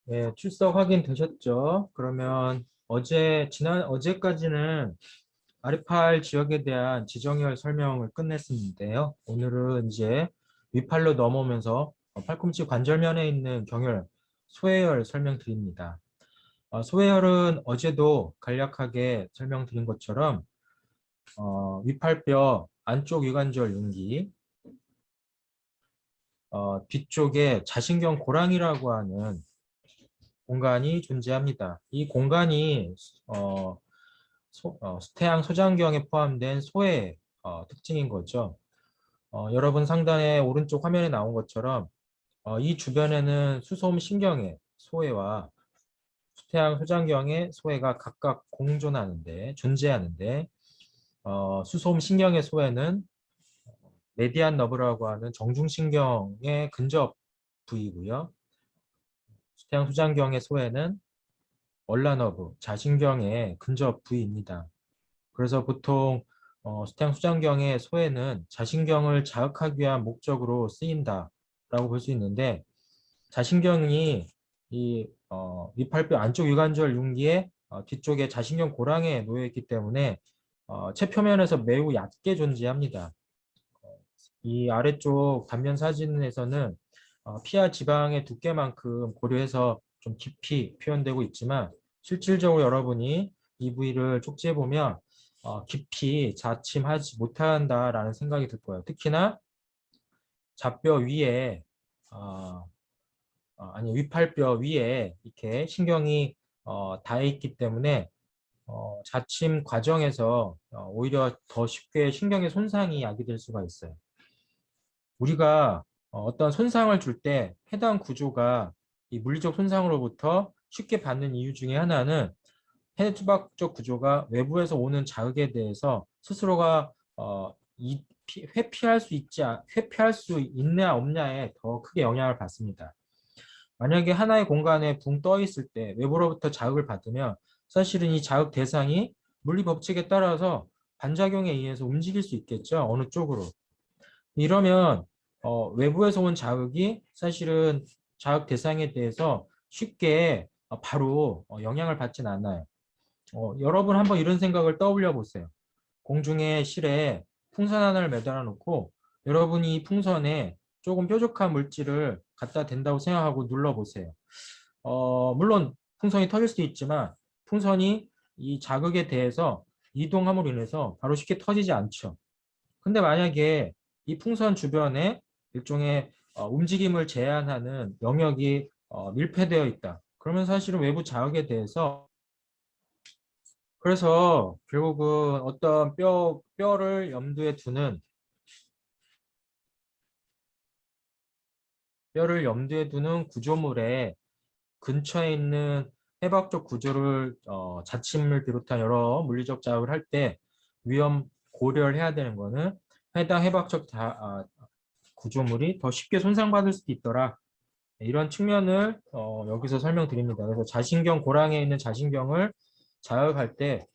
네, 출석 확인 되셨죠? 그러면 어제까지는 아리팔 지역에 대한 지정열 설명을 끝냈었는데요. 오늘은 이제 위팔로 넘어오면서 팔꿈치 관절면에 있는 경혈, 소해열 설명드립니다. 소해열은 어제도 간략하게 설명드린 것처럼 위팔뼈 안쪽 위관절 윤기, 뒤쪽에 자신경 고랑이라고 하는 공간이 존재합니다. 이 공간이 어, 수태양 소장경에 포함된 소의 특징인 거죠. 여러분 상단에 오른쪽 화면에 나온 것처럼 이 주변에는 수소음 신경의 소해와 수태양 소장경의 소해가 각각 존재하는데 수소음 신경의 소해는 메디안 너브라고 하는 정중신경의 근접 부위고요. 수태양 소장경의 소해는 얼라너브, 자신경의 근접 부위입니다. 그래서 보통 수태양 소장경의 소해는 자신경을 자극하기 위한 목적으로 쓰인다라고 볼 수 있는데 자신경이 이 위팔뼈 안쪽 위관절 융기의 뒤쪽에 자신경 고랑에 놓여 있기 때문에 체표면에서 매우 얕게 존재합니다. 이 아래쪽 단면 사진에서는 피하 지방의 두께만큼 고려해서 좀 깊이 표현되고 있지만 실질적으로 여러분이 이 부위를 쪽지해 보면 깊이 자침하지 못한다라는 생각이 들 거예요. 특히나 좌뼈 위에 아니 위팔뼈 위에 이렇게 신경이 닿아 있기 때문에 자침 과정에서 오히려 더 쉽게 신경의 손상이 야기될 수가 있어요. 우리가 어떤 손상을 줄 때 해당 구조가 이 물리적 손상으로부터 쉽게 받는 이유 중에 하나는 해부학적 구조가 외부에서 오는 자극에 대해서 스스로가 회피할 수 있냐 없냐에 더 크게 영향을 받습니다. 만약에 하나의 공간에 붕 떠 있을 때 외부로부터 자극을 받으면 사실은 이 자극 대상이 물리 법칙에 따라서 반작용에 의해서 움직일 수 있겠죠. 어느 쪽으로. 이러면 외부에서 온 자극이 사실은 자극 대상에 대해서 쉽게 바로 영향을 받진 않아요. 여러분 한번 이런 생각을 떠올려 보세요. 공중에 실에 풍선 하나를 매달아 놓고 여러분이 이 풍선에 조금 뾰족한 물질을 갖다 댄다고 생각하고 눌러 보세요. 물론 풍선이 터질 수도 있지만 풍선이 이 자극에 대해서 이동함으로 인해서 바로 쉽게 터지지 않죠. 근데 만약에 이 풍선 주변에 일종의 움직임을 제한하는 영역이 밀폐되어 있다. 그러면 사실은 외부 자극에 대해서 그래서 결국은 어떤 뼈를 염두에 두는 구조물의 근처에 있는 해박적 구조를 자침을 비롯한 여러 물리적 자극을 할 때 위험 고려를 해야 되는 거는 해당 해박적 구조물이 더 쉽게 손상받을 수도 있더라. 이런 측면을 여기서 설명드립니다. 그래서 자신경 고랑에 있는 자신경을 자극할 때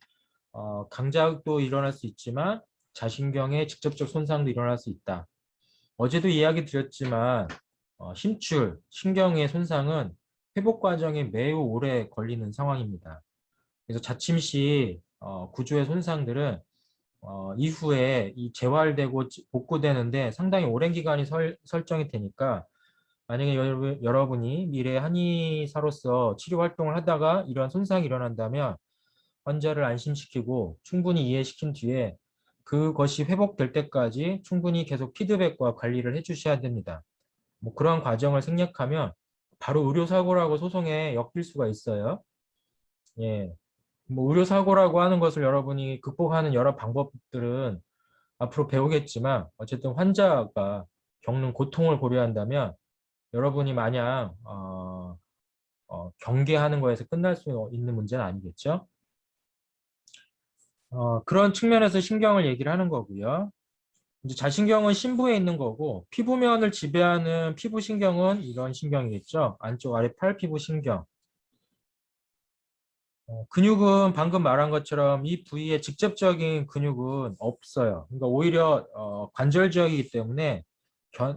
강자극도 일어날 수 있지만 자신경의 직접적 손상도 일어날 수 있다. 어제도 이야기 드렸지만 힘줄, 신경의 손상은 회복 과정에 매우 오래 걸리는 상황입니다. 그래서 자침 시 구조의 손상들은 이후에 이 재활되고 복구되는데 상당히 오랜 기간이 설정이 되니까 만약에 여러분이 미래 한의사로서 치료 활동을 하다가 이러한 손상이 일어난다면 환자를 안심시키고 충분히 이해시킨 뒤에 그것이 회복될 때까지 충분히 계속 피드백과 관리를 해주셔야 됩니다. 뭐 그런 과정을 생략하면 바로 의료사고라고 소송에 엮일 수가 있어요. 예. 뭐 의료사고라고 하는 것을 여러분이 극복하는 여러 방법들은 앞으로 배우겠지만 어쨌든 환자가 겪는 고통을 고려한다면 여러분이 마냥 경계하는 거에서 끝날 수 있는 문제는 아니겠죠. 그런 측면에서 신경을 얘기를 하는 거고요. 이제 자신경은 심부에 있는 거고 피부면을 지배하는 피부신경은 이런 신경이겠죠. 안쪽 아래 팔피부신경. 근육은 방금 말한 것처럼 이 부위에 직접적인 근육은 없어요. 그러니까 오히려 관절 지역이기 때문에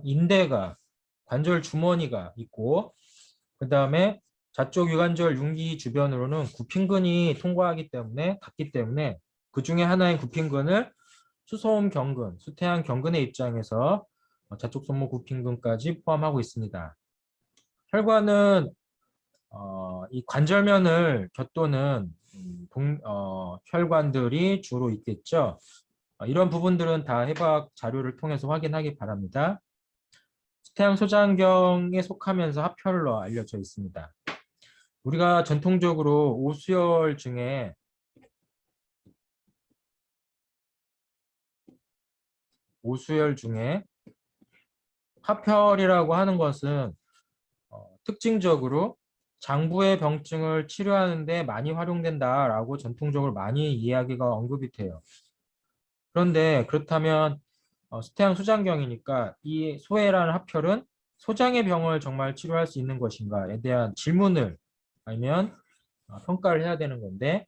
인대가 관절 주머니가 있고 그 다음에 좌쪽 유관절 융기 주변으로는 굽힌근이 통과하기 때문에 닿기 때문에 그 중에 하나인 굽힌근을 수소음 경근, 수태양 경근의 입장에서 좌쪽 손목 굽힌근까지 포함하고 있습니다. 혈관은 이 관절면을 곁도는 혈관들이 주로 있겠죠. 이런 부분들은 다 해박 자료를 통해서 확인하기 바랍니다. 수태양 소장경에 속하면서 합혈로 알려져 있습니다. 우리가 전통적으로 오수열 중에 합혈이라고 하는 것은 특징적으로 장부의 병증을 치료하는 데 많이 활용된다라고 전통적으로 많이 이야기가 언급이 돼요. 그런데 그렇다면 수태양 소장경이니까 이 소해라는 합혈은 소장의 병을 정말 치료할 수 있는 것인가에 대한 질문을 아니면 평가를 해야 되는 건데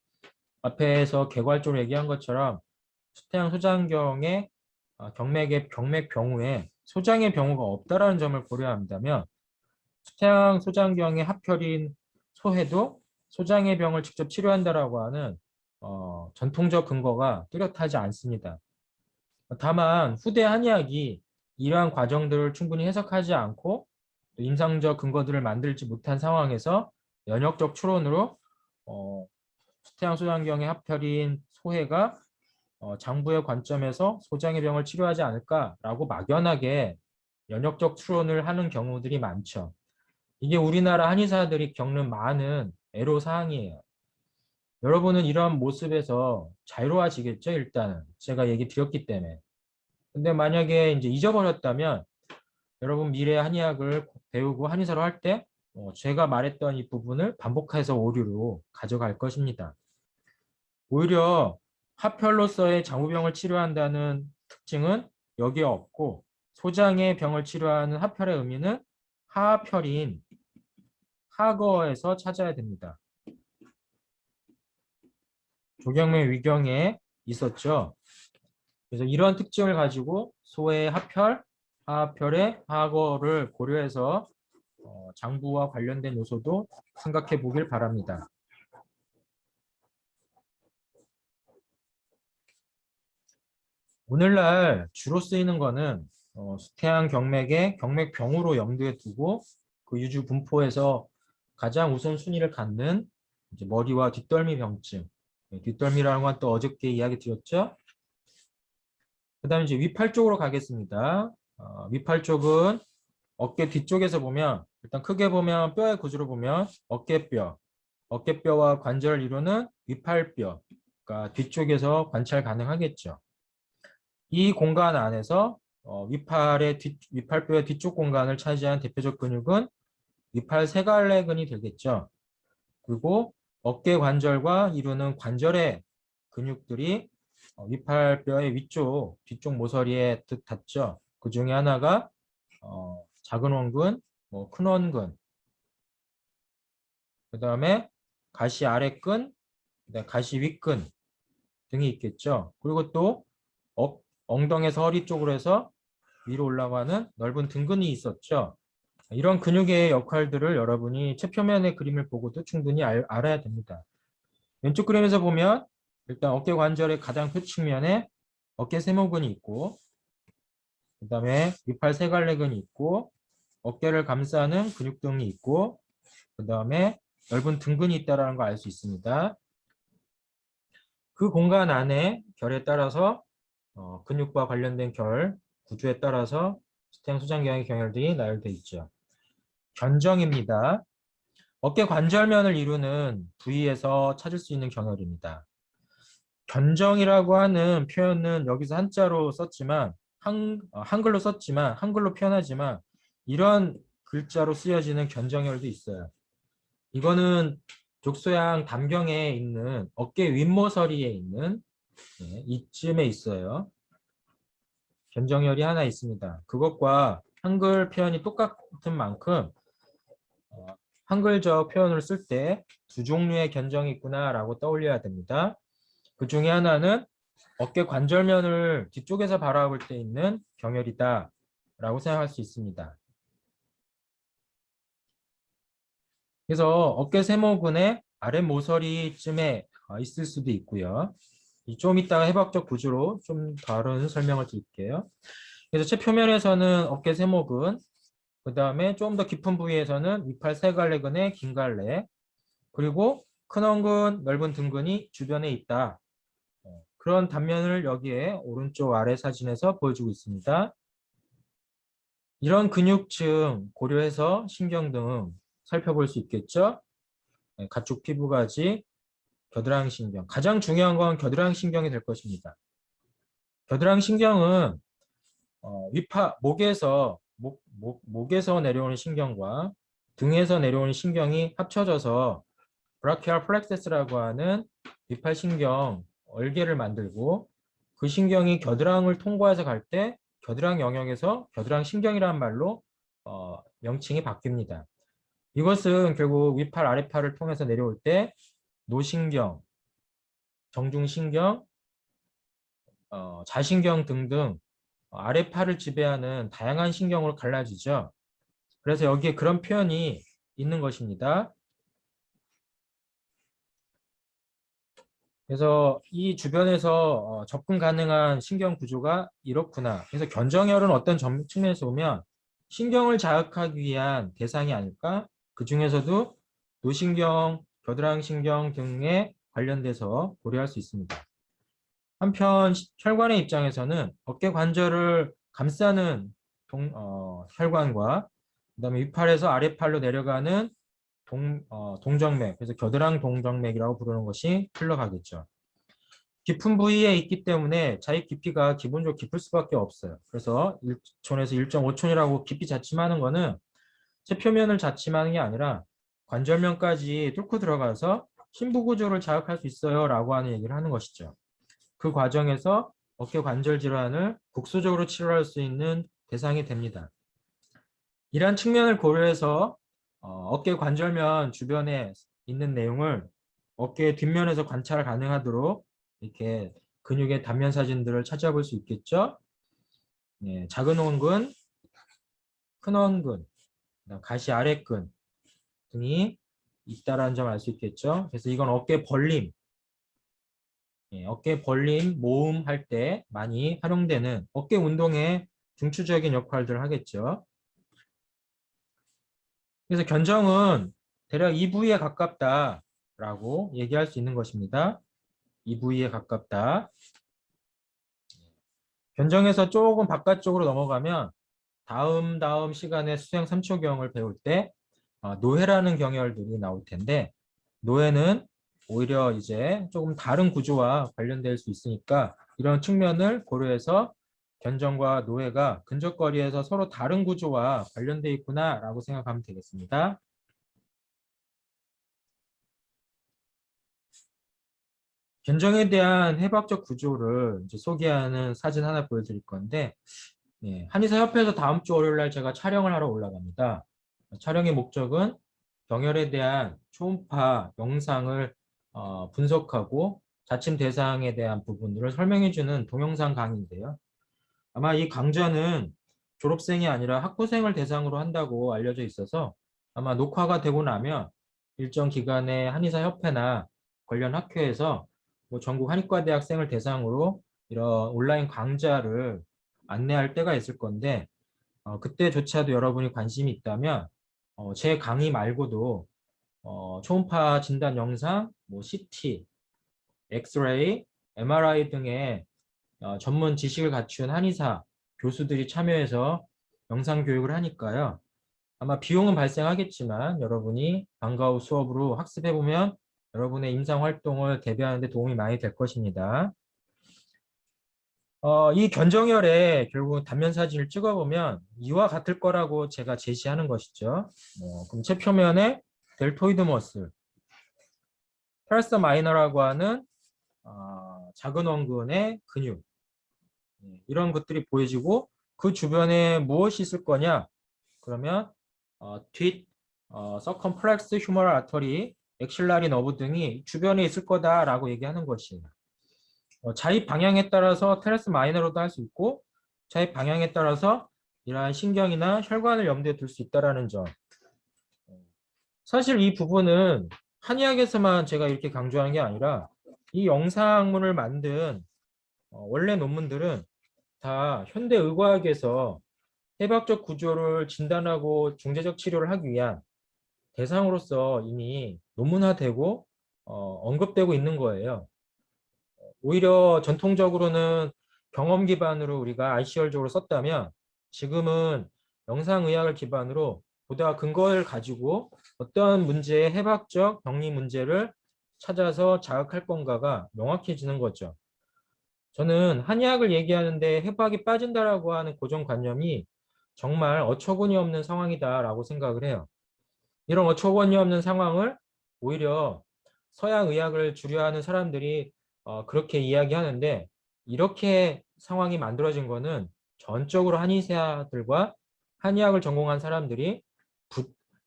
앞에서 개괄적으로 얘기한 것처럼 수태양 소장경의 경맥의 경맥 병후에 소장의 병후가 없다라는 점을 고려한다면 수태양 소장경의 합혈인 소해도 소장의 병을 직접 치료한다라고 하는 전통적 근거가 뚜렷하지 않습니다. 다만 후대 한의학이 이러한 과정들을 충분히 해석하지 않고 또 임상적 근거들을 만들지 못한 상황에서 연역적 추론으로 수태양 소장경의 합혈인 소해가 장부의 관점에서 소장의 병을 치료하지 않을까라고 막연하게 연역적 추론을 하는 경우들이 많죠. 이게 우리나라 한의사들이 겪는 많은 애로사항이에요. 여러분은 이런 모습에서 자유로워지겠죠, 일단은. 제가 얘기 드렸기 때문에. 근데 만약에 이제 잊어버렸다면 여러분 미래 한의학을 배우고 한의사로 할 때 제가 말했던 이 부분을 반복해서 오류로 가져갈 것입니다. 오히려 합혈로서의 장부병을 치료한다는 특징은 여기에 없고 소장의 병을 치료하는 합혈의 의미는 하합혈인 하거에서 찾아야 됩니다. 조경매 위경에 있었죠. 그래서 이런 특징을 가지고 소의 합혈, 하합혈의 하거를 고려해서 장부와 관련된 요소도 생각해 보길 바랍니다. 오늘날 주로 쓰이는 거는 수태양 경맥의 경맥병으로 염두에 두고 그 유주 분포에서 가장 우선순위를 갖는 이제 머리와 뒷덜미 병증. 뒷덜미라는 건 또 어저께 이야기 드렸죠. 그 다음에 이제 위팔 쪽으로 가겠습니다. 위팔 쪽은 어깨 뒤쪽에서 보면 일단 크게 보면 뼈의 구조를 보면 어깨뼈, 어깨뼈와 관절을 이루는 위팔뼈가 뒤쪽에서 관찰 가능하겠죠. 이 공간 안에서 위팔뼈의 뒤쪽 공간을 차지한 대표적 근육은 위팔 세갈래근이 되겠죠. 그리고 어깨 관절과 이루는 관절의 근육들이 위팔뼈의 위쪽, 뒤쪽 모서리에 닿죠. 그 중에 하나가 작은 원근, 큰 원근, 그 다음에 가시 아래근, 가시 윗근 등이 있겠죠. 그리고 또 엉덩이에서 허리 쪽으로 해서 위로 올라가는 넓은 등근이 있었죠. 이런 근육의 역할들을 여러분이 채표면의 그림을 보고도 충분히 알아야 됩니다. 왼쪽 그림에서 보면 일단 어깨 관절의 가장 표측면에 어깨 세모근이 있고 그 다음에 위팔 세갈래근이 있고 어깨를 감싸는 근육등이 있고 그 다음에 넓은 등근이 있다는 걸 알 수 있습니다. 그 공간 안에 결에 따라서 근육과 관련된 결, 구조에 따라서 수태양 소장경의 경혈들이 나열되어 있죠. 견정입니다. 어깨 관절면을 이루는 부위에서 찾을 수 있는 경혈입니다. 견정이라고 하는 표현은 여기서 한자로 썼지만 한글로 썼지만 한글로 표현하지만 이런 글자로 쓰여지는 견정혈도 있어요. 이거는 족소양 담경에 있는 어깨 윗모서리에 있는 이쯤에 있어요. 견정혈이 하나 있습니다. 그것과 한글 표현이 똑같은 만큼 한글적 표현을 쓸 때 두 종류의 견정이 있구나라고 떠올려야 됩니다. 그 중에 하나는 어깨 관절면을 뒤쪽에서 바라볼 때 있는 경혈이다 라고 생각할 수 있습니다. 그래서 어깨 세모근의 아래 모서리쯤에 있을 수도 있고요. 좀 이따가 해박적 구조로 좀 다른 설명을 드릴게요. 그래서 최표면에서는 어깨 세모근, 그 다음에 좀 더 깊은 부위에서는 위팔 세갈래근의 긴 갈래, 그리고 큰 엉근, 넓은 등근이 주변에 있다. 그런 단면을 여기에 오른쪽 아래 사진에서 보여주고 있습니다. 이런 근육층 고려해서 신경 등 살펴볼 수 있겠죠. 가축 피부가지, 겨드랑이 신경. 가장 중요한 건 겨드랑이 신경이 될 것입니다. 겨드랑이 신경은 목에서 내려오는 신경과 등에서 내려오는 신경이 합쳐져서 브라키알 플렉서스라고 하는 위팔 신경 얼개를 만들고, 그 신경이 겨드랑이를 통과해서 갈 때 겨드랑이 영역에서 겨드랑이 신경이라는 말로 명칭이 바뀝니다. 이것은 결국 위팔 아래팔을 통해서 내려올 때 노신경, 정중신경, 자신경 등등 아래팔을 지배하는 다양한 신경으로 갈라지죠. 그래서 여기에 그런 표현이 있는 것입니다. 그래서 이 주변에서 접근 가능한 신경 구조가 이렇구나. 그래서 견정혈은 어떤 측면에서 보면 신경을 자극하기 위한 대상이 아닐까? 그 중에서도 노신경, 겨드랑이 신경 등에 관련돼서 고려할 수 있습니다. 한편 혈관의 입장에서는 어깨 관절을 감싸는 혈관과 그다음에 위팔에서 아래팔로 내려가는 동정맥, 그래서 겨드랑이 동정맥이라고 부르는 것이 흘러가겠죠. 깊은 부위에 있기 때문에 자입 깊이가 기본적으로 깊을 수밖에 없어요. 그래서 1촌에서 1.5촌이라고 깊이 자침하는 것은 체표면을 자침하는 게 아니라 관절면까지 뚫고 들어가서 심부 구조를 자극할 수 있어요 라고 하는 얘기를 하는 것이죠. 그 과정에서 어깨 관절 질환을 국소적으로 치료할 수 있는 대상이 됩니다. 이러한 측면을 고려해서 어깨 관절면 주변에 있는 내용을 어깨 뒷면에서 관찰 가능하도록 이렇게 근육의 단면 사진들을 찾아볼 수 있겠죠. 예, 작은 원근, 큰 원근, 가시 아래근 등이 있다라는 점 알 수 있겠죠. 그래서 이건 어깨 벌림, 어깨 벌림, 모음 할 때 많이 활용되는 어깨 운동의 중추적인 역할들을 하겠죠. 그래서 견정은 대략 이 부위에 가깝다라고 얘기할 수 있는 것입니다. 이 부위에 가깝다. 견정에서 조금 바깥쪽으로 넘어가면 다음 시간에 수행 3초경을 배울 때 노회라는 경혈들이 나올 텐데, 노회는 오히려 이제 조금 다른 구조와 관련될 수 있으니까 이런 측면을 고려해서 견정과 노회가 근접거리에서 서로 다른 구조와 관련되어 있구나라고 생각하면 되겠습니다. 견정에 대한 해박적 구조를 이제 소개하는 사진 하나 보여드릴 건데, 한의사협회에서 다음 주 월요일 날 제가 촬영을 하러 올라갑니다. 촬영의 목적은 경혈에 대한 초음파 영상을 분석하고 자침 대상에 대한 부분들을 설명해주는 동영상 강의인데요. 아마 이 강좌는 졸업생이 아니라 학부생을 대상으로 한다고 알려져 있어서 아마 녹화가 되고 나면 일정 기간에 한의사협회나 관련 학회에서 뭐 전국 한의과 대학생을 대상으로 이런 온라인 강좌를 안내할 때가 있을 건데, 그때조차도 여러분이 관심이 있다면 제 강의 말고도 초음파 진단 영상, 뭐 CT, 엑스레이, MRI 등의 전문 지식을 갖춘 한의사 교수들이 참여해서 영상 교육을 하니까요. 아마 비용은 발생하겠지만 여러분이 방과 후 수업으로 학습해보면 여러분의 임상 활동을 대비하는 데 도움이 많이 될 것입니다. 이 견정혈의 결국 단면 사진을 찍어보면 이와 같을 거라고 제가 제시하는 것이죠. 그럼 체표면에 델토이드 머슬, 테라스 마이너라고 하는 작은 원근의 근육, 이런 것들이 보여지고 그 주변에 무엇이 있을 거냐? 그러면 뒷 서컴플렉스 휴머럴 아터리, 엑실라리 너브 등이 주변에 있을 거다라고 얘기하는 것이에요. 자입 방향에 따라서 테라스 마이너로도 할 수 있고 자입 방향에 따라서 이러한 신경이나 혈관을 염두에 둘 수 있다는 점. 사실 이 부분은 한의학에서만 제가 이렇게 강조하는 게 아니라 이 영상문을 만든 원래 논문들은 다 현대 의과학에서 해박적 구조를 진단하고 중재적 치료를 하기 위한 대상으로서 이미 논문화되고 언급되고 있는 거예요. 오히려 전통적으로는 경험 기반으로 우리가 ICR적으로 썼다면 지금은 영상의학을 기반으로 보다 근거를 가지고 어떤 문제의 해박적 병리 문제를 찾아서 자극할 건가가 명확해지는 거죠. 저는 한의학을 얘기하는데 해박이 빠진다라고 하는 고정관념이 정말 어처구니 없는 상황이다라고 생각을 해요. 이런 어처구니 없는 상황을 오히려 서양 의학을 주류하는 사람들이 그렇게 이야기하는데 이렇게 상황이 만들어진 거는 전적으로 한의사들과 한의학을 전공한 사람들이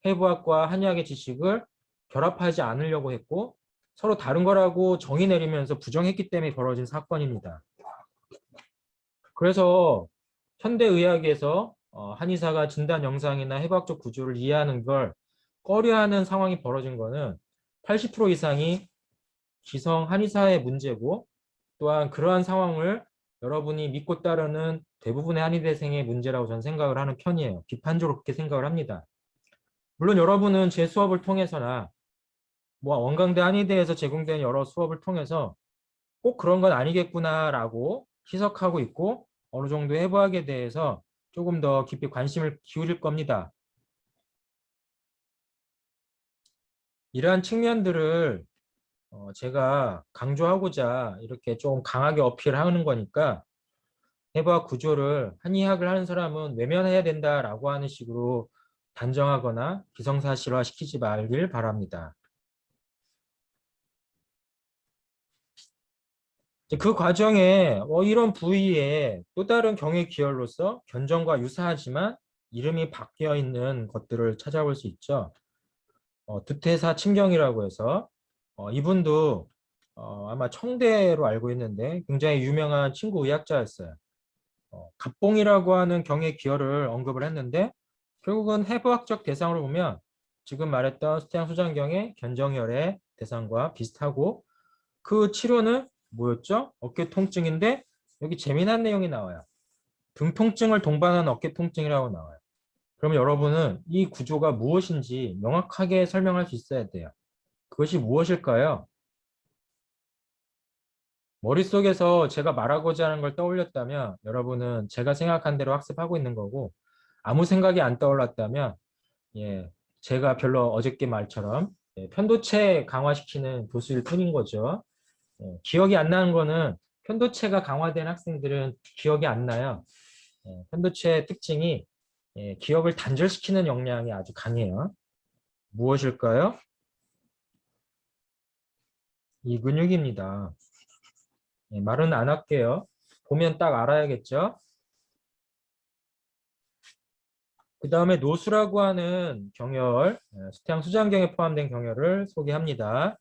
해부학과 한의학의 지식을 결합하지 않으려고 했고 서로 다른 거라고 정의 내리면서 부정했기 때문에 벌어진 사건입니다. 그래서 현대의학에서 한의사가 진단 영상이나 해부학적 구조를 이해하는 걸 꺼려하는 상황이 벌어진 거는 80% 이상이 기성 한의사의 문제고 또한 그러한 상황을 여러분이 믿고 따르는 대부분의 한의대생의 문제라고 저는 생각을 하는 편이에요. 비판적으로 그렇게 생각을 합니다. 물론 여러분은 제 수업을 통해서나 뭐 원광대 한의대에서 제공된 여러 수업을 통해서 꼭 그런 건 아니겠구나라고 희석하고 있고 어느 정도 해부학에 대해서 조금 더 깊이 관심을 기울일 겁니다. 이러한 측면들을 제가 강조하고자 이렇게 좀 강하게 어필하는 거니까 해부학 구조를 한의학을 하는 사람은 외면해야 된다라고 하는 식으로 단정하거나 기성사실화 시키지 말길 바랍니다. 그 과정에 이런 부위에 또 다른 경의 기혈로서 견정과 유사하지만 이름이 바뀌어 있는 것들을 찾아볼 수 있죠. 두태사 친경이라고 해서 이분도 아마 청대로 알고 있는데 굉장히 유명한 친구 의학자였어요. 갑봉이라고 하는 경의 기혈을 언급을 했는데 결국은 해부학적 대상으로 보면 지금 말했던 수태양 소장경의 견정혈의 대상과 비슷하고 그 치료는 뭐였죠? 어깨 통증인데 여기 재미난 내용이 나와요. 등 통증을 동반한 어깨 통증이라고 나와요. 그러면 여러분은 이 구조가 무엇인지 명확하게 설명할 수 있어야 돼요. 그것이 무엇일까요? 머릿속에서 제가 말하고자 하는 걸 떠올렸다면 여러분은 제가 생각한 대로 학습하고 있는 거고 아무 생각이 안 떠올랐다면 예, 제가 별로 어저께 말처럼 편도체 강화시키는 교수일 뿐인 거죠. 기억이 안 나는 거는 편도체가 강화된 학생들은 기억이 안 나요. 편도체의 특징이 기억을 단절시키는 역량이 아주 강해요. 무엇일까요? 이 근육입니다. 말은 안 할게요. 보면 딱 알아야겠죠? 그 다음에 노수라고 하는 경혈, 수태양 수장경에 포함된 경혈을 소개합니다.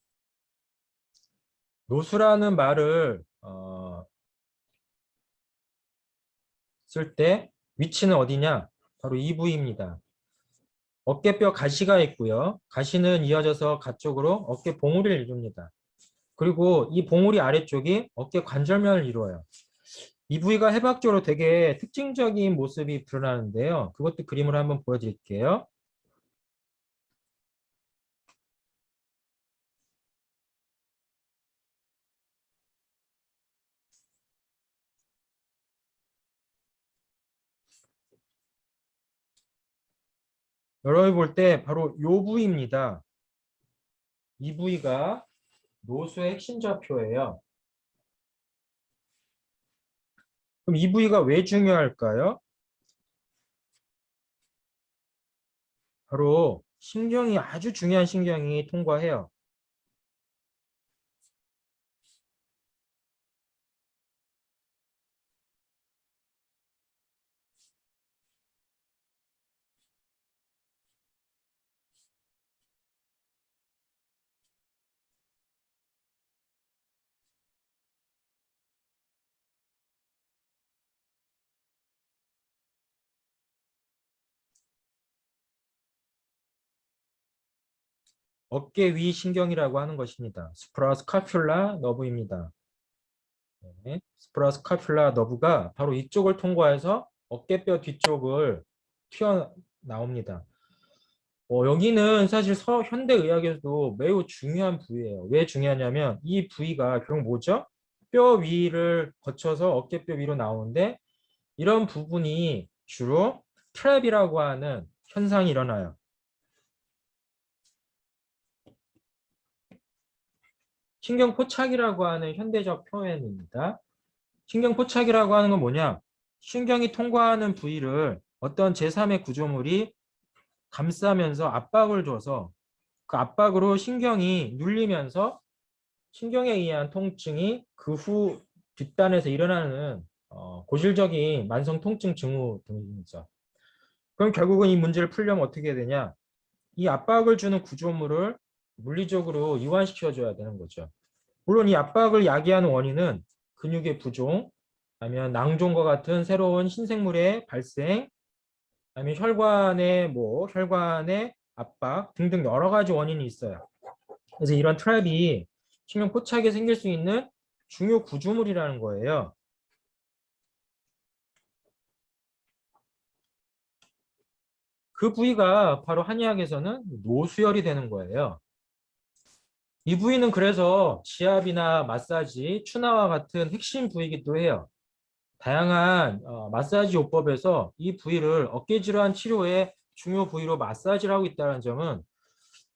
노수라는 말을 쓸 때 위치는 어디냐? 바로 이 부위입니다. 어깨뼈 가시가 있고요. 가시는 이어져서 가쪽으로 어깨 봉우리를 이룹니다. 그리고 이 봉우리 아래쪽이 어깨 관절면을 이루어요. 이 부위가 해박적으로 되게 특징적인 모습이 드러나는데요. 그것도 그림으로 한번 보여드릴게요. 여러분이 볼 때 바로 이 부위입니다. 이 부위가 노수의 핵심 좌표예요. 그럼 이 부위가 왜 중요할까요? 바로 신경이 아주 중요한 신경이 통과해요. 어깨 위 신경이라고 하는 것입니다. 스프라스카퓰라 너브입니다. 네, 스프라스카퓰라 너브가 바로 이쪽을 통과해서 어깨뼈 뒤쪽을 튀어나옵니다. 여기는 사실 현대의학에서도 매우 중요한 부위예요. 왜 중요하냐면 이 부위가 결국 뭐죠? 뼈 위를 거쳐서 어깨뼈 위로 나오는데 이런 부분이 주로 트랩이라고 하는 현상이 일어나요. 신경포착이라고 하는 현대적 표현입니다. 신경포착이라고 하는 건 뭐냐? 신경이 통과하는 부위를 어떤 제3의 구조물이 감싸면서 압박을 줘서 그 압박으로 신경이 눌리면서 신경에 의한 통증이 그 후 뒷단에서 일어나는 고질적인 만성 통증 징후 등이죠. 그럼 결국은 이 문제를 풀려면 어떻게 해야 되냐? 이 압박을 주는 구조물을 물리적으로 이완시켜 줘야 되는 거죠. 물론 이 압박을 야기하는 원인은 근육의 부종, 아니면 낭종과 같은 새로운 신생물의 발생, 아니면 혈관의 압박 등등 여러 가지 원인이 있어요. 그래서 이런 트랩이 신경 포착에 생길 수 있는 중요 구조물이라는 거예요. 그 부위가 바로 한의학에서는 노수혈이 되는 거예요. 이 부위는 그래서 지압이나 마사지, 추나와 같은 핵심 부위이기도 해요. 다양한 마사지 요법에서 이 부위를 어깨 질환 치료의 중요 부위로 마사지를 하고 있다는 점은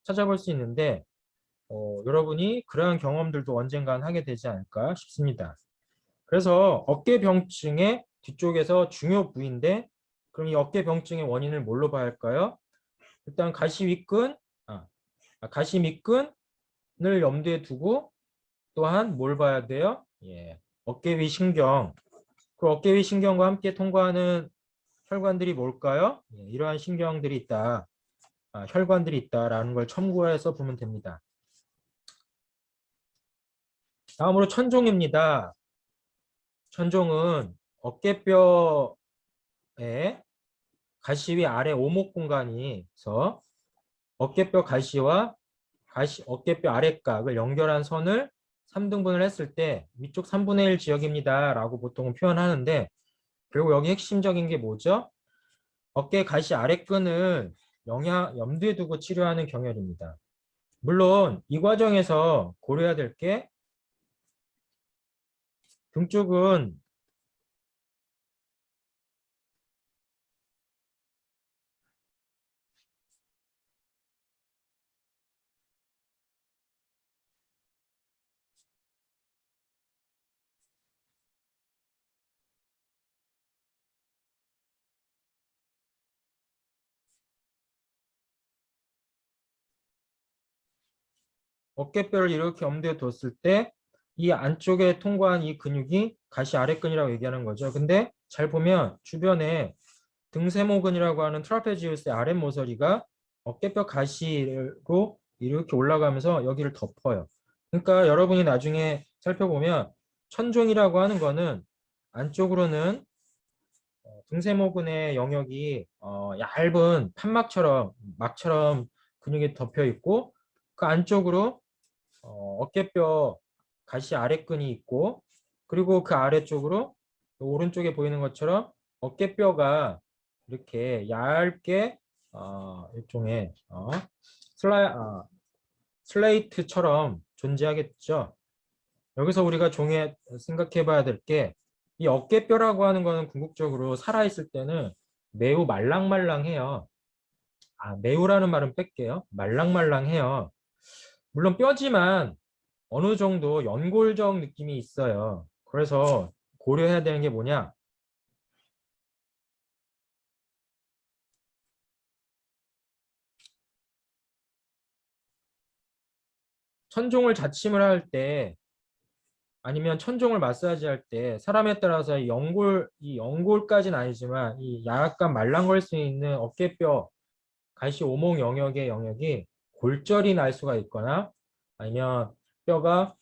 찾아볼 수 있는데 여러분이 그러한 경험들도 언젠간 하게 되지 않을까 싶습니다. 그래서 어깨병증의 뒤쪽에서 중요 부위인데 그럼 이 어깨병증의 원인을 뭘로 봐야 할까요? 일단 가시 밑근을 염두에 두고 또한 뭘 봐야 돼요? 예, 어깨 위 신경. 그 어깨 위 신경과 함께 통과하는 혈관들이 뭘까요? 예, 이러한 신경들이 있다. 혈관들이 있다라는 걸 첨구해서 보면 됩니다. 다음으로 천종입니다. 천종은 어깨뼈의 가시 위 아래 오목 공간에서 어깨뼈 가시와 어깨뼈 아랫각을 연결한 선을 3등분을 했을 때 위쪽 3분의 1 지역입니다. 라고 보통 표현하는데 그리고 여기 핵심적인 게 뭐죠? 어깨 가시 아랫근을 염두에 두고 치료하는 경혈입니다. 물론 이 과정에서 고려해야 될 게 등 쪽은 어깨뼈를 이렇게 염두에 뒀을 때 이 안쪽에 통과한 이 근육이 가시 아랫근이라고 얘기하는 거죠. 근데 잘 보면 주변에 등세모근이라고 하는 트라페지우스의 아랫모서리가 어깨뼈 가시로 이렇게 올라가면서 여기를 덮어요. 그러니까 여러분이 나중에 살펴보면 천종이라고 하는 거는 안쪽으로는 등세모근의 영역이 얇은 막처럼 근육이 덮여 있고 그 안쪽으로 어깨뼈 가시 아랫근이 있고 그리고 그 아래쪽으로 오른쪽에 보이는 것처럼 어깨뼈가 이렇게 얇게 일종의 슬레이트처럼 존재하겠죠. 여기서 우리가 종에 생각해 봐야 될 게 이 어깨뼈라고 하는 거는 궁극적으로 살아있을 때는 매우 말랑말랑해요. 매우라는 말은 뺄게요. 말랑말랑해요. 물론 뼈지만 어느 정도 연골적 느낌이 있어요. 그래서 고려해야 되는 게 뭐냐? 천종을 자침을 할 때 아니면 천종을 마사지 할 때 사람에 따라서 이 연골까지는 아니지만 이 약간 말랑거릴 수 있는 어깨뼈 가시 오목 영역이 골절이 날 수가 있거나 아니면 뼈가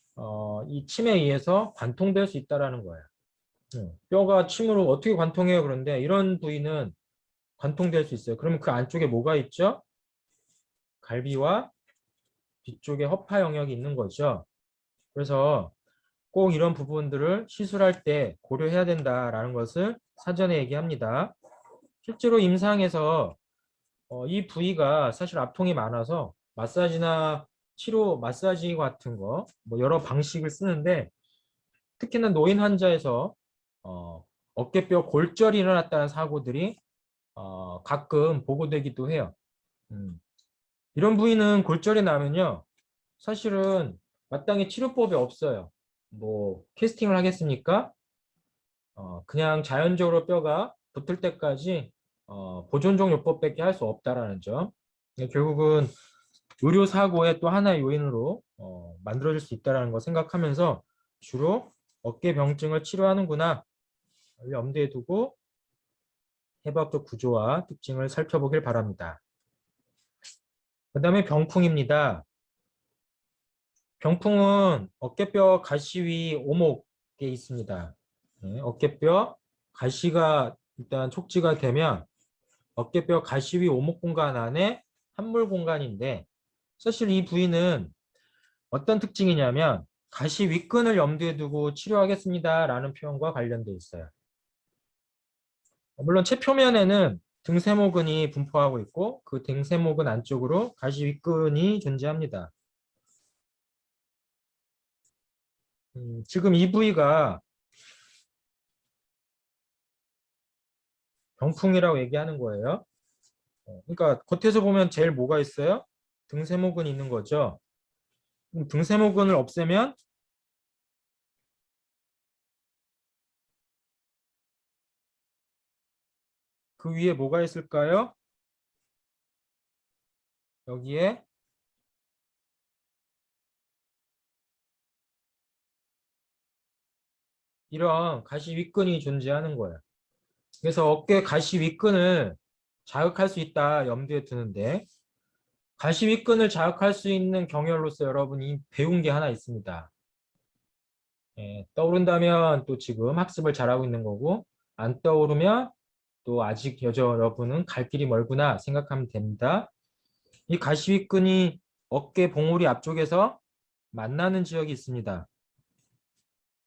이 침에 의해서 관통될 수 있다라는 거예요. 뼈가 침으로 어떻게 관통해요? 그런데 이런 부위는 관통될 수 있어요. 그러면 그 안쪽에 뭐가 있죠? 갈비와 뒤쪽에 허파 영역이 있는 거죠. 그래서 꼭 이런 부분들을 시술할 때 고려해야 된다라는 것을 사전에 얘기합니다. 실제로 임상에서 이 부위가 사실 압통이 많아서 마사지나 치료, 마사지 같은 거, 뭐 여러 방식을 쓰는데 특히나 노인 환자에서 어깨뼈 골절이 일어났다는 사고들이 가끔 보고되기도 해요. 이런 부위는 골절이 나면요, 사실은 마땅히 치료법이 없어요. 뭐 캐스팅을 하겠습니까? 그냥 자연적으로 뼈가 붙을 때까지 보존종 요법밖에 할 수 없다라는 점. 결국은 의료 사고의 또 하나의 요인으로 만들어질 수 있다는 거 생각하면서 주로 어깨 병증을 치료하는구나 염두에 두고 해부학적 구조와 특징을 살펴보길 바랍니다. 그 다음에 병풍입니다. 병풍은 어깨뼈 가시위 오목에 있습니다. 네, 어깨뼈 가시가 일단 촉지가 되면 어깨뼈 가시위 오목 공간 안에 함몰 공간인데 사실 이 부위는 어떤 특징이냐면 가시 윗근을 염두에 두고 치료하겠습니다 라는 표현과 관련되어 있어요. 물론 체표면에는 등세모근이 분포하고 있고 그 등세모근 안쪽으로 가시 윗근이 존재합니다. 지금 이 부위가 병풍이라고 얘기하는 거예요. 그러니까 겉에서 보면 제일 뭐가 있어요? 등세모근이 있는 거죠. 등세모근을 없애면 그 위에 뭐가 있을까요? 여기에 이런 가시 윗근이 존재하는 거예요. 그래서 어깨 가시 윗근을 자극할 수 있다 염두에 두는데 가시 윗근을 자극할 수 있는 경혈로서 여러분이 배운 게 하나 있습니다. 떠오른다면 또 지금 학습을 잘하고 있는 거고 안 떠오르면 또 아직 여러분은 갈 길이 멀구나 생각하면 됩니다. 이 가시 윗근이 어깨 봉우리 앞쪽에서 만나는 지역이 있습니다.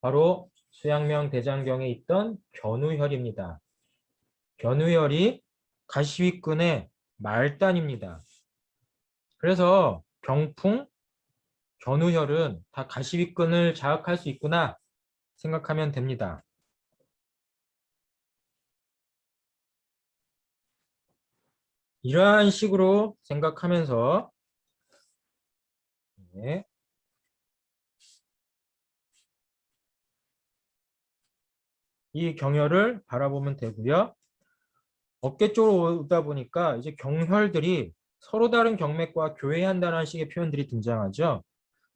바로 수양명 대장경에 있던 견우혈입니다. 견우혈이 가시윗근의 말단입니다. 그래서 병풍, 견우혈은 다 가시윗근을 자극할 수 있구나 생각하면 됩니다. 이러한 식으로 생각하면서 네, 이 경혈을 바라보면 되고요. 어깨 쪽으로 오다 보니까 이제 경혈들이 서로 다른 경맥과 교회한다는 식의 표현들이 등장하죠.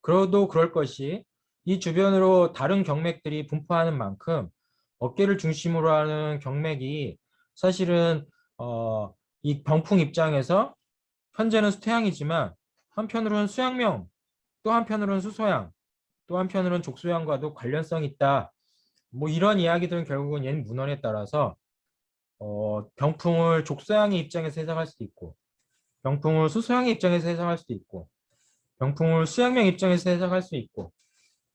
그래도 그럴 것이 이 주변으로 다른 경맥들이 분포하는 만큼 어깨를 중심으로 하는 경맥이 사실은 이 병풍 입장에서 현재는 수태양이지만 한편으로는 수양명, 또 한편으로는 수소양, 또 한편으로는 족소양과도 관련성이 있다. 뭐 이런 이야기들은 결국은 옛 문헌에 따라서 병풍을 족소양의 입장에서 해석할 수도 있고 병풍을 수소양의 입장에서 해석할 수도 있고 병풍을 수양명 입장에서 해석할 수 있고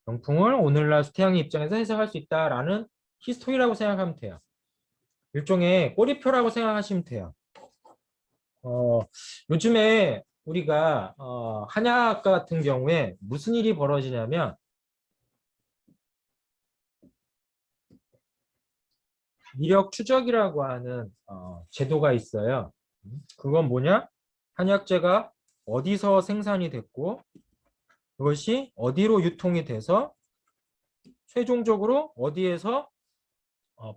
병풍을 오늘날 수태양의 입장에서 해석할 수 있다라는 히스토리라고 생각하면 돼요. 일종의 꼬리표라고 생각하시면 돼요. 요즘에 우리가 한약 같은 경우에 무슨 일이 벌어지냐면 이력 추적이라고 하는 제도가 있어요. 그건 뭐냐? 한약재가 어디서 생산이 됐고 그것이 어디로 유통이 돼서 최종적으로 어디에서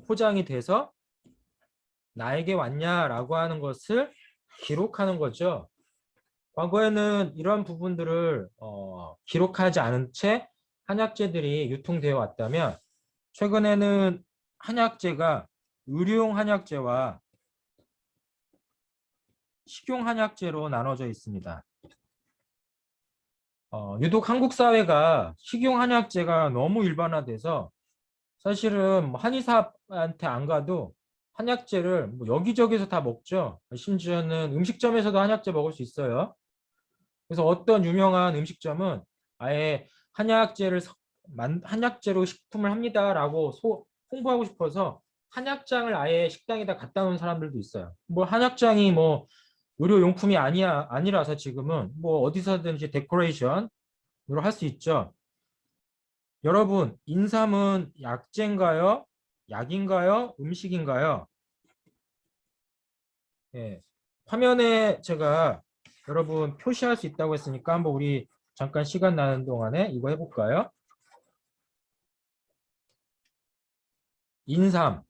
포장이 돼서 나에게 왔냐라고 하는 것을 기록하는 거죠. 과거에는 이런 부분들을 기록하지 않은 채 한약재들이 유통되어 왔다면 최근에는 한약재가 의료용 한약재와 식용 한약재로 나눠져 있습니다. 유독 한국 사회가 식용 한약재가 너무 일반화돼서 사실은 뭐 한의사한테 안 가도 한약재를 뭐 여기저기서 다 먹죠. 심지어는 음식점에서도 한약재 먹을 수 있어요. 그래서 어떤 유명한 음식점은 아예 한약재로 식품을 합니다라고 홍보하고 싶어서 한약장을 아예 식당에다 갖다 놓은 사람들도 있어요. 뭐 한약장이 뭐 의료용품이 아니라서 지금은 뭐 어디서든지 데코레이션으로 할 수 있죠. 여러분, 인삼은 약재인가요? 약인가요? 음식인가요? 예. 화면에 제가 여러분 표시할 수 있다고 했으니까 한번 우리 잠깐 시간 나는 동안에 이거 해볼까요? 인삼.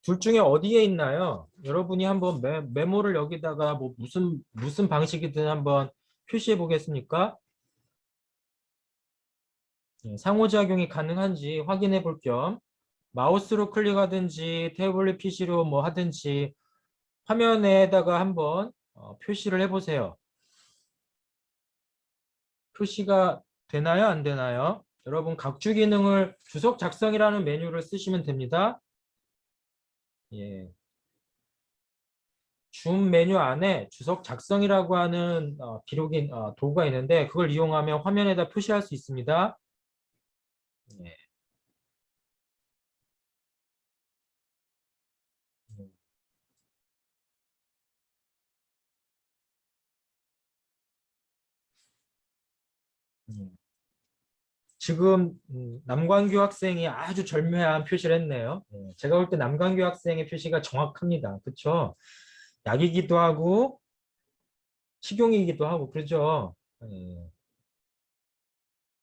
둘 중에 어디에 있나요? 여러분이 한번 메모를 여기다가 뭐 무슨 방식이든 한번 표시해 보겠습니까? 예, 상호작용이 가능한지 확인해 볼 겸 마우스로 클릭하든지 태블릿 PC로 뭐 하든지 화면에다가 한번 표시를 해보세요. 표시가 되나요? 안 되나요? 여러분 각주 기능을 주석 작성이라는 메뉴를 쓰시면 됩니다. 예. 줌 메뉴 안에 주석 작성이라고 하는 도구가 있는데 그걸 이용하면 화면에다 표시할 수 있습니다. 예. 음. 지금 남광규 학생이 아주 절묘한 표시를 했네요. 예. 제가 볼 때 남광규 학생의 표시가 정확합니다. 그렇죠? 약이기도 하고 식용이기도 하고 그렇죠? 예.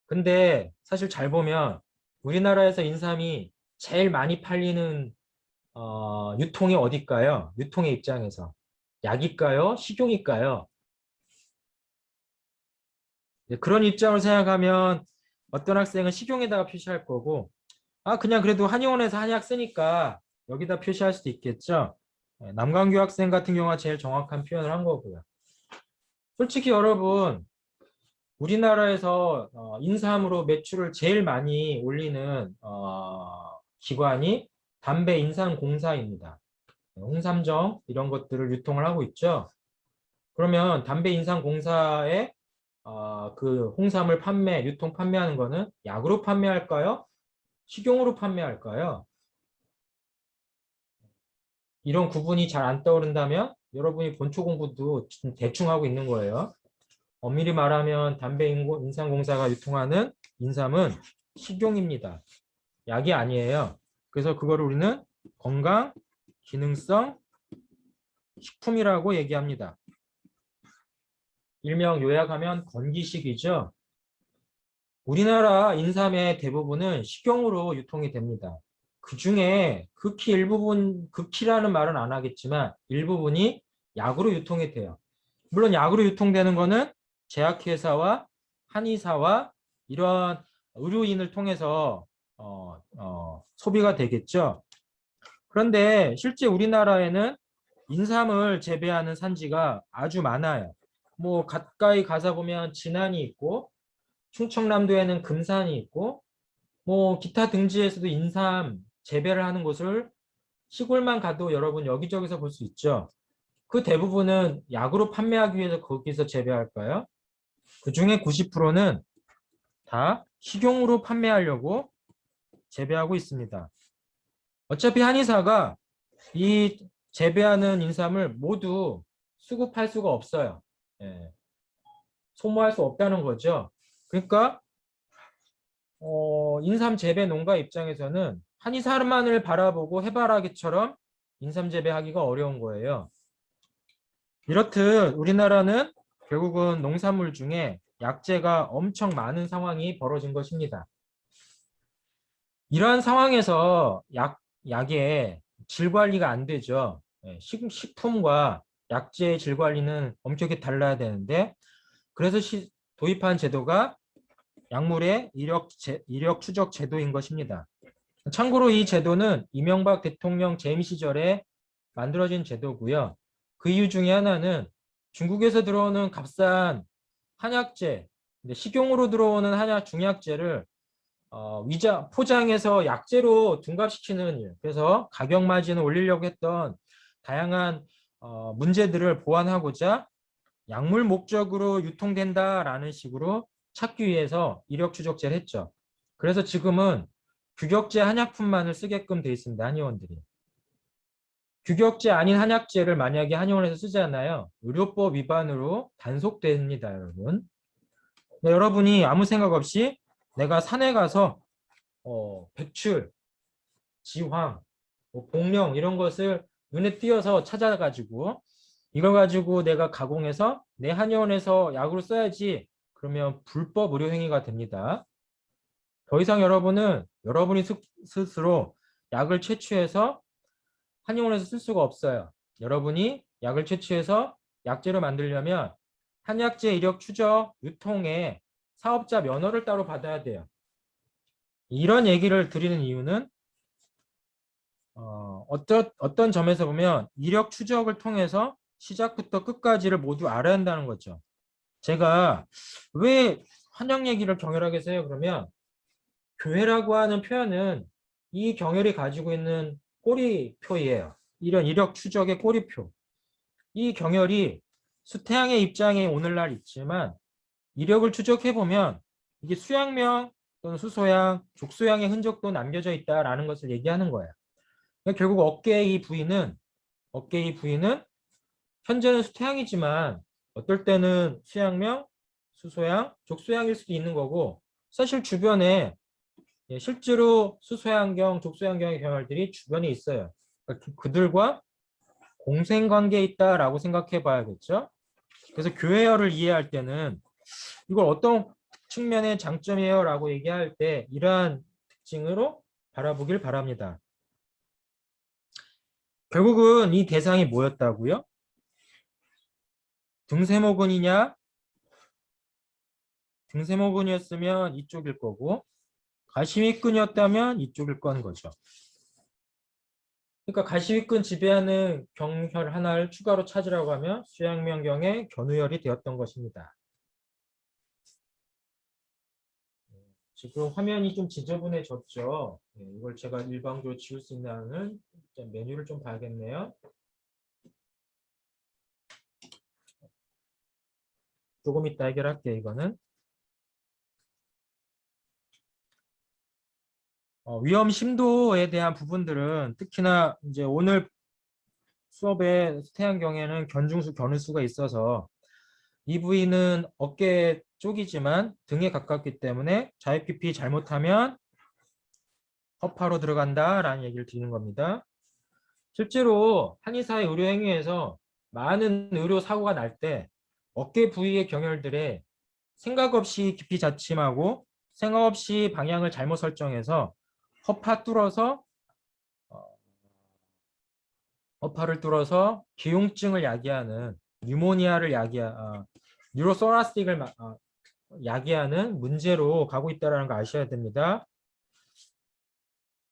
근데 사실 잘 보면 우리나라에서 인삼이 제일 많이 팔리는 유통이 어딜까요? 유통의 입장에서. 약일까요? 식용일까요? 네, 그런 입장을 생각하면 어떤 학생은 식용에다가 표시할 거고, 그냥 그래도 한의원에서 한약 쓰니까 여기다 표시할 수도 있겠죠. 네, 남강규 학생 같은 경우가 제일 정확한 표현을 한 거고요. 솔직히 여러분, 우리나라에서 인삼으로 매출을 제일 많이 올리는 기관이 담배인삼공사입니다. 홍삼정 이런 것들을 유통을 하고 있죠. 그러면 담배인삼공사에 그 홍삼을 유통 판매하는 거는 약으로 판매할까요? 식용으로 판매할까요? 이런 구분이 잘 안 떠오른다면 여러분이 본초 공부도 대충 하고 있는 거예요. 엄밀히 말하면 담배인삼공사가 유통하는 인삼은 식용입니다. 약이 아니에요. 그래서 그거를 우리는 건강, 기능성 식품이라고 얘기합니다. 일명 요약하면 건기식이죠. 우리나라 인삼의 대부분은 식용으로 유통이 됩니다. 그 중에 극히 일부분, 극히라는 말은 안 하겠지만 일부분이 약으로 유통이 돼요. 물론 약으로 유통되는 거는 제약회사와 한의사와 이러한 의료인을 통해서 소비가 되겠죠. 그런데 실제 우리나라에는 인삼을 재배하는 산지가 아주 많아요. 뭐 가까이 가서 보면 진안이 있고 충청남도에는 금산이 있고 뭐 기타 등지에서도 인삼 재배를 하는 곳을 시골만 가도 여러분 여기저기서 볼 수 있죠. 그 대부분은 약으로 판매하기 위해서 거기서 재배할까요? 그 중에 90%는 다 식용으로 판매하려고 재배하고 있습니다. 어차피 한의사가 이 재배하는 인삼을 모두 수급할 수가 없어요. 예, 소모할 수 없다는 거죠. 그러니까 인삼 재배 농가 입장에서는 한의사만을 바라보고 해바라기처럼 인삼 재배하기가 어려운 거예요. 이렇듯 우리나라는 결국은 농산물 중에 약재가 엄청 많은 상황이 벌어진 것입니다. 이러한 상황에서 약의 질 관리가 안 되죠. 예, 식품과 약재의 질 관리는 엄격히 달라야 되는데 그래서 도입한 제도가 약물의 이력 추적 제도인 것입니다. 참고로 이 제도는 이명박 대통령 재임 시절에 만들어진 제도고요. 그 이유 중에 하나는 중국에서 들어오는 값싼 한약재, 식용으로 들어오는 중약재를 포장해서 약재로 둔갑시키는 일. 그래서 가격 마진을 올리려고 했던 다양한 문제들을 보완하고자 약물 목적으로 유통된다라는 식으로 찾기 위해서 이력 추적제를 했죠. 그래서 지금은 규격제 한약품만을 쓰게끔 돼 있습니다. 한의원들이. 규격제 아닌 한약재를 만약에 한의원에서 쓰잖아요. 의료법 위반으로 단속됩니다, 여러분. 네, 여러분이 아무 생각 없이 내가 산에 가서 백출, 지황, 복령 이런 것을 눈에 띄어서 찾아가지고 이걸 가지고 내가 가공해서 내 한의원에서 약으로 써야지 그러면 불법 의료행위가 됩니다. 더 이상 여러분은 여러분이 스스로 약을 채취해서 한의원에서 쓸 수가 없어요. 여러분이 약을 채취해서 약재를 만들려면 한약재 이력 추적 유통에 사업자 면허를 따로 받아야 돼요. 이런 얘기를 드리는 이유는 어떤 점에서 보면 이력 추적을 통해서 시작부터 끝까지를 모두 알아야 한다는 거죠. 제가 왜 한약 얘기를 격렬하게 해요? 그러면 교회라고 하는 표현은 이 경혈이 가지고 있는 꼬리표예요. 이런 이력 추적의 꼬리표. 이 경혈이 수태양의 입장에 오늘날 있지만 이력을 추적해보면 이게 수양명 또는 수소양, 족소양의 흔적도 남겨져 있다라는 것을 얘기하는 거예요. 그러니까 결국 어깨의 부위는 현재는 수태양이지만 어떨 때는 수양명, 수소양, 족소양일 수도 있는 거고 사실 주변에 실제로 수소양경, 족소양경의 경혈들이 주변에 있어요. 그러니까 그들과 공생관계에 있다라고 생각해 봐야겠죠. 그래서 교회열을 이해할 때는 이걸 어떤 측면의 장점이에요 라고 얘기할 때 이러한 특징으로 바라보길 바랍니다. 결국은 이 대상이 뭐였다고요? 등세모근이냐? 등세모근이었으면 이쪽일 거고 가시위근이었다면 이쪽일 건 거죠. 그러니까 가시위근 지배하는 경혈 하나를 추가로 찾으라고 하면 수양명경의 견우열이 되었던 것입니다. 지금 화면이 좀 지저분해졌죠. 이걸 제가 일방적으로 지울 수 있는 한은 메뉴를 좀 봐야겠네요. 조금 이따 해결할게요, 이거는. 위험 심도에 대한 부분들은 특히나 이제 오늘 수업에 태양경에는 견중수, 견우수가 있어서 이 부위는 어깨 쪽이지만 등에 가깝기 때문에 자입 깊이 잘못하면 허파로 들어간다라는 얘기를 드리는 겁니다. 실제로 한의사의 의료 행위에서 많은 의료 사고가 날 때 어깨 부위의 경혈들에 생각 없이 깊이 자침하고 생각 없이 방향을 잘못 설정해서 허파 뚫어서 허파를 뚫어서 기흉증을 야기하는 뉴모니아를 뉴로소라스틱을 야기하는 문제로 가고 있다는 거 아셔야 됩니다.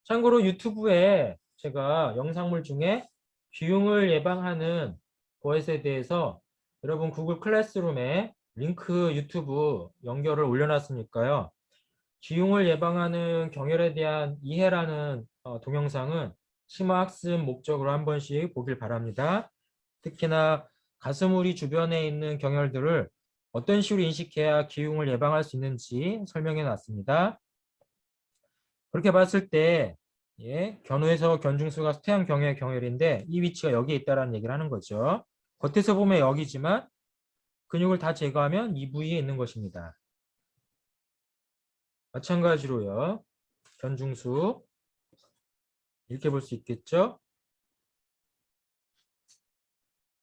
참고로 유튜브에 제가 영상물 중에 기흉을 예방하는 것에 대해서 여러분 구글 클래스룸에 링크 유튜브 연결을 올려놨으니까요. 기흉을 예방하는 경혈에 대한 이해라는 동영상은 심화학습 목적으로 한 번씩 보길 바랍니다. 특히나 가슴우리 주변에 있는 경혈들을 어떤 식으로 인식해야 기흉을 예방할 수 있는지 설명해 놨습니다. 그렇게 봤을 때 견우에서 견중수가 태양 경혈의 경혈인데 이 위치가 여기에 있다는 얘기를 하는 거죠. 겉에서 보면 여기지만 근육을 다 제거하면 이 부위에 있는 것입니다. 마찬가지로요. 견중수 이렇게 볼 수 있겠죠.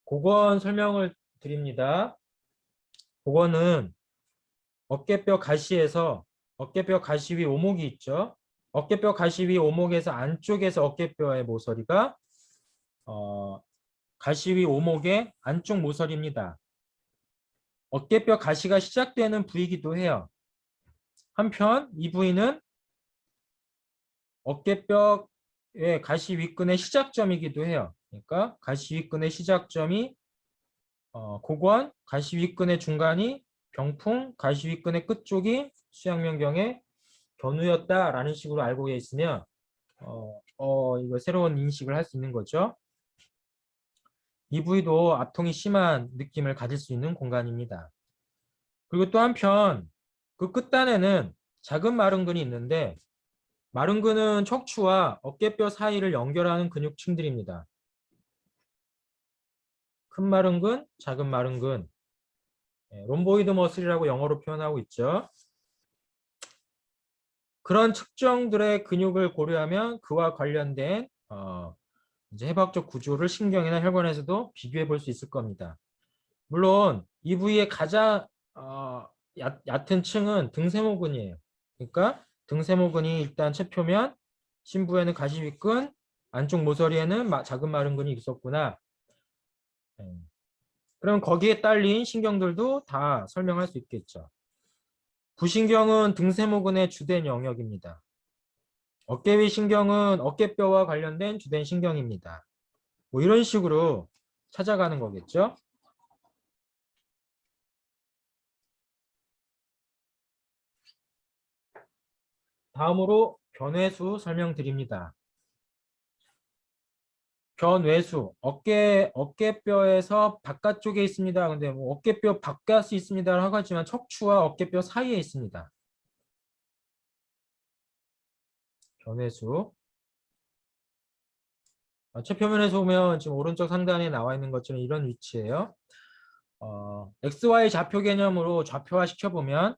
고건 설명을 드립니다. 고건은 어깨뼈 가시에서 어깨뼈 가시 위 오목이 있죠. 어깨뼈 가시 위 오목에서 안쪽에서 어깨뼈의 모서리가 가시 위 오목의 안쪽 모서리입니다. 어깨뼈 가시가 시작되는 부위이기도 해요. 한편 이 부위는 어깨뼈의 가시 윗근의 시작점이기도 해요. 그러니까 가시 윗근의 시작점이 고관, 가시 윗근의 중간이 병풍, 가시 윗근의 끝쪽이 수양명경의 견우였다라는 식으로 알고 있으면 이거 새로운 인식을 할 수 있는 거죠. 이 부위도 압통이 심한 느낌을 가질 수 있는 공간입니다. 그리고 또 한편 그 끝단에는 작은 마른근이 있는데 마른근은 척추와 어깨뼈 사이를 연결하는 근육층들입니다. 큰 마른근, 작은 마른근, 롬보이드 머슬이라고 영어로 표현하고 있죠. 그런 측정들의 근육을 고려하면 그와 관련된 이제 해부학적 구조를 신경이나 혈관에서도 비교해 볼 수 있을 겁니다. 물론 이 부위의 가장 얕은 층은 등세모근이에요. 그러니까 등세모근이 일단 체표면 심부에는 가시위근, 안쪽 모서리에는 작은 마른근이 있었구나. 그럼 거기에 딸린 신경들도 다 설명할 수 있겠죠. 부신경은 등세모근의 주된 영역입니다. 어깨위 신경은 어깨뼈와 관련된 주된 신경입니다. 뭐 이런 식으로 찾아가는 거겠죠. 다음으로 견외수 설명드립니다. 견외수, 어깨뼈에서 바깥쪽에 있습니다. 근데 뭐 어깨뼈 바깥이 있습니다 하고 하지만 척추와 어깨뼈 사이에 있습니다. 견외수. 최표면에서 보면 지금 오른쪽 상단에 나와 있는 것처럼 이런 위치예요. XY 좌표 개념으로 좌표화 시켜보면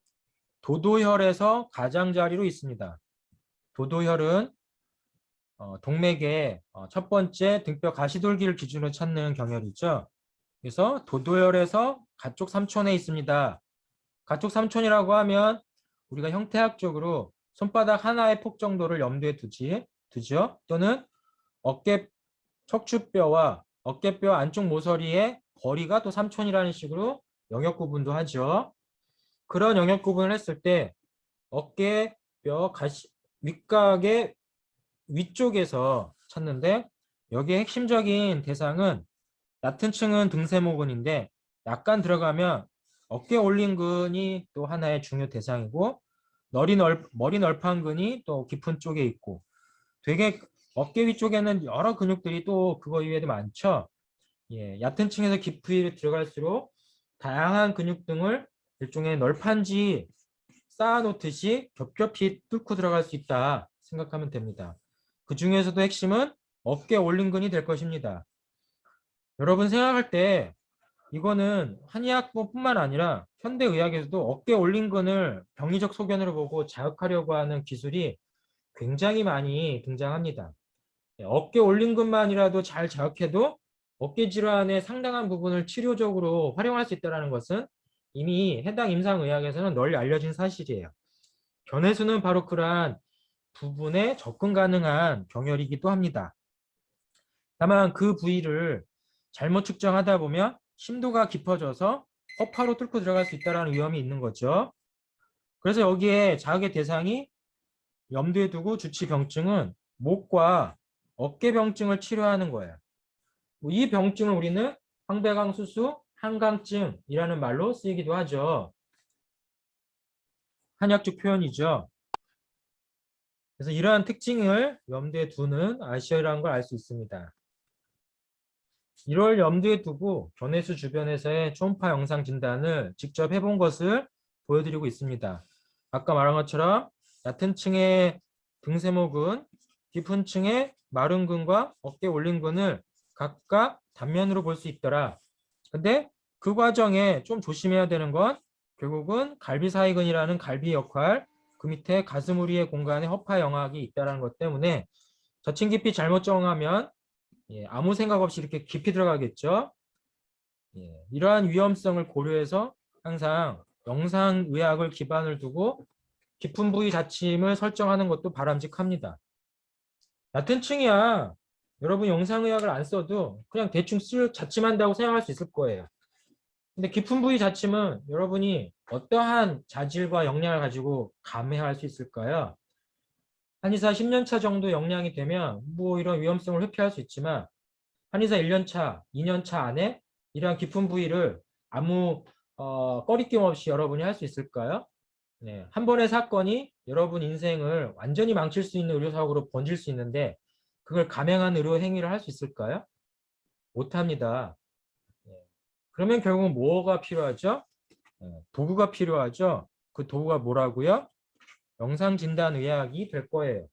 도도혈에서 가장자리로 있습니다. 도도혈은 동맥의 첫 번째 등뼈 가시돌기를 기준으로 찾는 경혈이죠. 그래서 도도혈에서 가쪽 삼촌에 있습니다. 가쪽 삼촌이라고 하면 우리가 형태학적으로 손바닥 하나의 폭 정도를 염두에 두죠. 또는 어깨 척추뼈와 어깨뼈 안쪽 모서리의 거리가 또 삼촌이라는 식으로 영역 구분도 하죠. 그런 영역 구분을 했을 때 어깨뼈 윗각의 위쪽에서 찾는데 여기에 핵심적인 대상은 얕은 층은 등세모근인데 약간 들어가면 어깨 올림근이 또 하나의 중요 대상이고 머리 널판근이 또 깊은 쪽에 있고 되게 어깨 위쪽에는 여러 근육들이 또 그거 이외에도 많죠. 예, 얕은 층에서 깊이 들어갈수록 다양한 근육 등을 일종의 널판지 쌓아놓듯이 겹겹이 뚫고 들어갈 수 있다 생각하면 됩니다. 그 중에서도 핵심은 어깨 올림근이 될 것입니다. 여러분 생각할 때 이거는 한의학뿐만 아니라 현대의학에서도 어깨 올림근을 병리적 소견으로 보고 자극하려고 하는 기술이 굉장히 많이 등장합니다. 어깨 올림근만이라도 잘 자극해도 어깨 질환의 상당한 부분을 치료적으로 활용할 수 있다는 것은 이미 해당 임상의학에서는 널리 알려진 사실이에요. 견해수는 바로 그러한 부분에 접근 가능한 경혈이기도 합니다. 다만 그 부위를 잘못 측정하다 보면 심도가 깊어져서 허파로 뚫고 들어갈 수 있다는 위험이 있는 거죠. 그래서 여기에 자극의 대상이 염두에 두고 주치 병증은 목과 어깨 병증을 치료하는 거예요. 이 병증을 우리는 황배강수수, 한강증이라는 말로 쓰이기도 하죠. 한약적 표현이죠. 그래서 이러한 특징을 염두에 두는 아시아라는 걸 알 수 있습니다. 이걸 염두에 두고 견해수 주변에서의 초음파 영상 진단을 직접 해본 것을 보여드리고 있습니다. 아까 말한 것처럼 얕은 층의 등세모근, 깊은 층의 마른근과 어깨 올림근을 각각 단면으로 볼 수 있더라. 근데 그 과정에 좀 조심해야 되는 건 결국은 갈비사이근이라는 갈비 역할, 그 밑에 가슴우리의 공간에 허파 영악이 있다는 것 때문에 저층 깊이 잘못 정하면 아무 생각 없이 이렇게 깊이 들어가겠죠. 이러한 위험성을 고려해서 항상 영상의학을 기반을 두고 깊은 부위 자침을 설정하는 것도 바람직합니다. 얕은 층이야 여러분 영상의학을 안 써도 그냥 대충 자침한다고 생각할 수 있을 거예요. 근데 깊은 부위 자침은 여러분이 어떠한 자질과 역량을 가지고 감해할 수 있을까요? 한의사 10년차 정도 역량이 되면 뭐 이런 위험성을 회피할 수 있지만 한의사 1년차, 2년차 안에 이러한 깊은 부위를 아무 꺼리낌 없이 여러분이 할 수 있을까요? 네, 한 번의 사건이 여러분 인생을 완전히 망칠 수 있는 의료사고로 번질 수 있는데 그걸 감행한 의료 행위를 할 수 있을까요? 못합니다. 네. 그러면 결국 뭐가 필요하죠? 도구가 필요하죠. 그 도구가 뭐라고요? 영상진단의학이 될 거예요.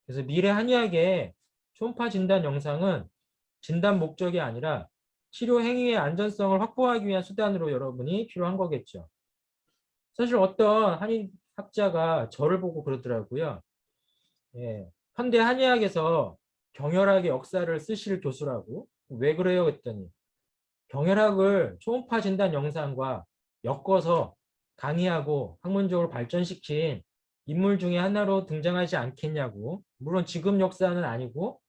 그래서 미래 한의학의 초음파 진단 영상은 진단 목적이 아니라 치료 행위의 안전성을 확보하기 위한 수단으로 여러분이 필요한 거겠죠. 사실 어떤 한의학자가 저를 보고 그러더라고요. 예, 현대 한의학에서 경혈학의 역사를 쓰실 교수라고. 왜 그래요? 그랬더니 경혈학을 초음파 진단 영상과 엮어서 강의하고 학문적으로 발전시킨 인물 중에 하나로 등장하지 않겠냐고. 물론 지금 역사는 아니고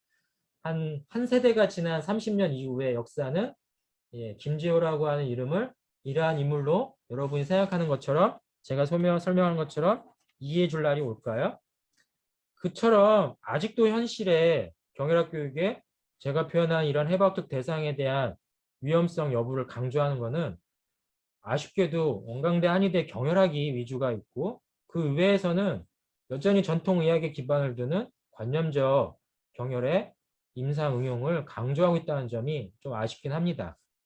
한 세대가 지난 30년 이후의 역사는 김지호라고 하는 이름을 이러한 인물로 여러분이 생각하는 것처럼 제가 설명한 것처럼 이해해 줄 날이 올까요? 그처럼 아직도 현실에 경혈학 교육에 제가 표현한 이런 해박적 대상에 대한 위험성 여부를 강조하는 것은 아쉽게도 원광대 한의대 경혈학이 위주가 있고 그 외에서는 여전히 전통의학에 기반을 두는 관념적 경혈의 임상 응용을 강조하고 있다는 점이 좀 아쉽긴 합니다.